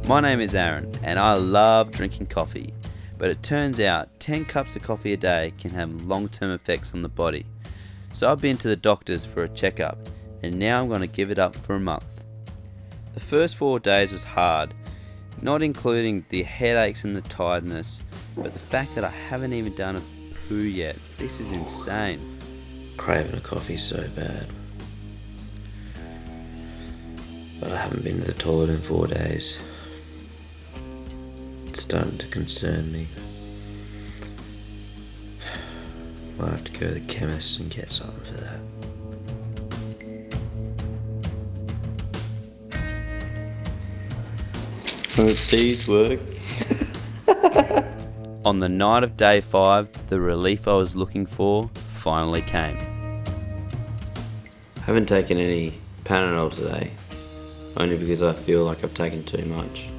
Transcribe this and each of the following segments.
My name is Aaron and I love drinking coffee, but it turns out 10 cups of coffee a day can have long-term effects on the body. So I've been to the doctors for a checkup and now I'm going to give it up for a month. The first 4 days was hard, not including the headaches and the tiredness, but the fact that I haven't even done a poo yet. This is insane. Craving a coffee so bad. But I haven't been to the toilet in 4 days. It's starting to concern me. Might have to go to the chemist and get something for that. Hope these work. On the night of day 5, the relief I was looking for finally came. I haven't taken any Panadol today, only because I feel like I've taken too much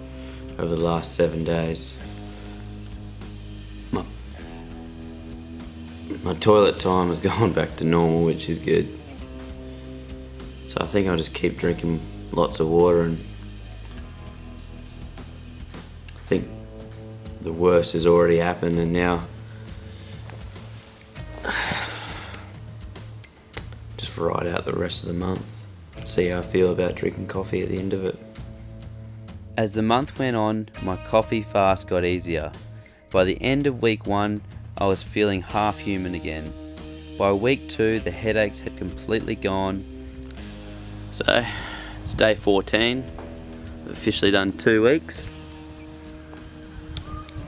over the last 7 days. My toilet time has gone back to normal, which is good. So I think I'll just keep drinking lots of water, and I think the worst has already happened, and now just ride out the rest of the month. See how I feel about drinking coffee at the end of it. As the month went on, my coffee fast got easier. By the end of week 1, I was feeling half human again. By week 2, the headaches had completely gone. So, it's day 14. I've officially done 2 weeks.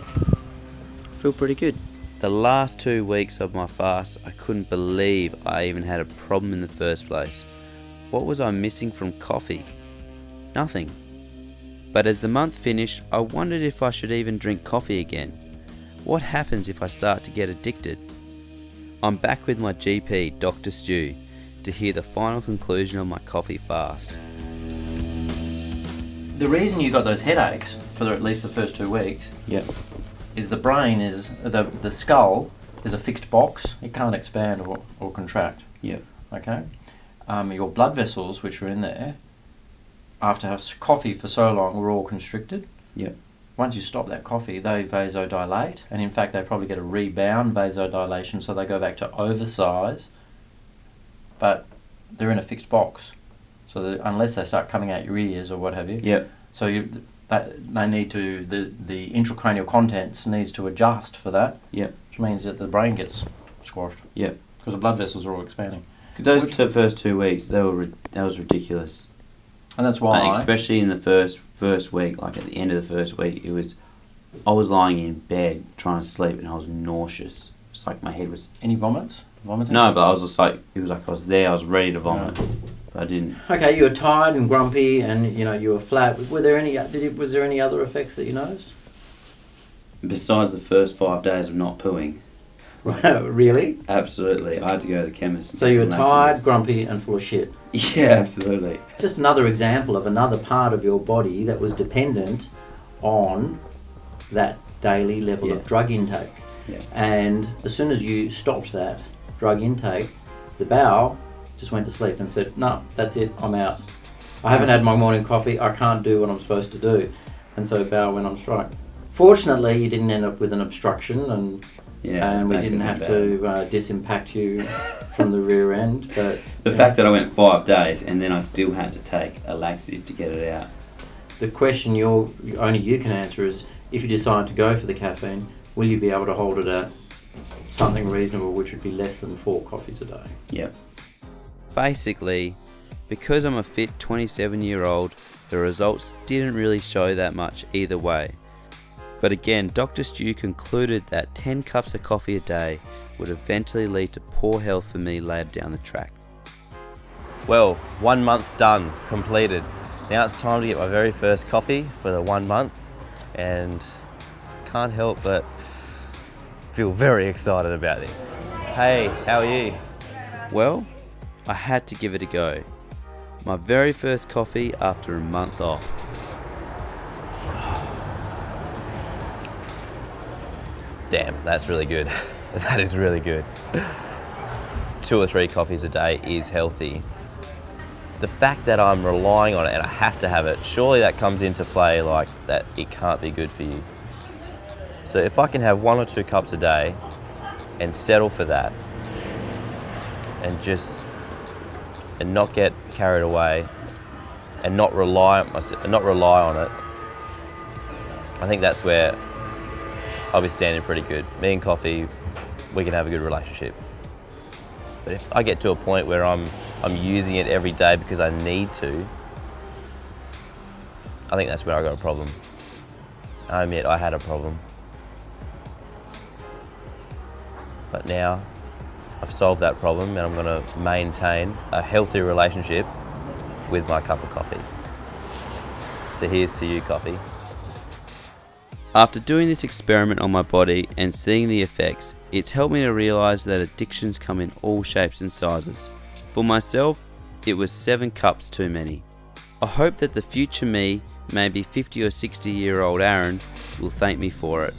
I feel pretty good. The last 2 weeks of my fast, I couldn't believe I even had a problem in the first place. What was I missing from coffee? Nothing. But as the month finished, I wondered if I should even drink coffee again. What happens if I start to get addicted? I'm back with my GP, Dr. Stu, to hear the final conclusion of my coffee fast. The reason you got those headaches for at least the first 2 weeks is the brain is, the skull is a fixed box. It can't expand or contract. Okay? Your blood vessels, which were in there, after coffee for so long, were all constricted. Once you stop that coffee, they vasodilate, and in fact they probably get a rebound vasodilation, so they go back to oversize, but they're in a fixed box. So unless they start coming out your ears or what have you, so they need to, the intracranial contents needs to adjust for that, which means that the brain gets squashed. Because the blood vessels are all expanding. Those first 2 weeks, that was ridiculous. And that's why, especially in the first week, like at the end of the first week, I was lying in bed trying to sleep and I was nauseous. It's like my head was... Any vomits? Vomiting? No, but I was just like, it was like I was there, I was ready to vomit, but I didn't. Okay, you were tired and grumpy, and you were flat. Was there any other effects that you noticed? Besides the first 5 days of not pooing. Really? Absolutely, I had to go to the chemist. So you were tired, grumpy, and full of shit. Yeah, absolutely. It's just another example of another part of your body that was dependent on that daily level of drug intake. And as soon as you stopped that drug intake, the bowel just went to sleep and said, no, that's it, I'm out. I haven't had my morning coffee, I can't do what I'm supposed to do. And so bowel went on strike. Fortunately, you didn't end up with an obstruction, and we didn't have to disimpact you from the rear end. But the fact that I went 5 days and then I still had to take a laxative to get it out. The question only you can answer is, if you decide to go for the caffeine, will you be able to hold it at something reasonable, which would be less than 4 coffees a day? Basically, because I'm a fit 27-year-old, the results didn't really show that much either way. But again, Dr. Stu concluded that 10 cups of coffee a day would eventually lead to poor health for me later down the track. Well, 1 month done, completed. Now it's time to get my very first coffee for the 1 month, and can't help but feel very excited about it. Hey, how are you? Well, I had to give it a go. My very first coffee after a month off. Damn, that's really good. That is really good. 2 or 3 coffees a day is healthy. the fact that I'm relying on it and I have to have it, surely that comes into play, like that it can't be good for you. So if I can have 1 or 2 cups a day and settle for that and not get carried away and not rely on it, I think that's where I'll be standing pretty good. Me and coffee, we can have a good relationship. But if I get to a point where I'm using it every day because I need to, I think that's where I got a problem. I admit I had a problem. But now I've solved that problem and I'm going to maintain a healthy relationship with my cup of coffee. So here's to you, coffee. After doing this experiment on my body and seeing the effects, it's helped me to realise that addictions come in all shapes and sizes. For myself, it was 7 cups too many. I hope that the future me, maybe 50 or 60-year-old Aaron, will thank me for it.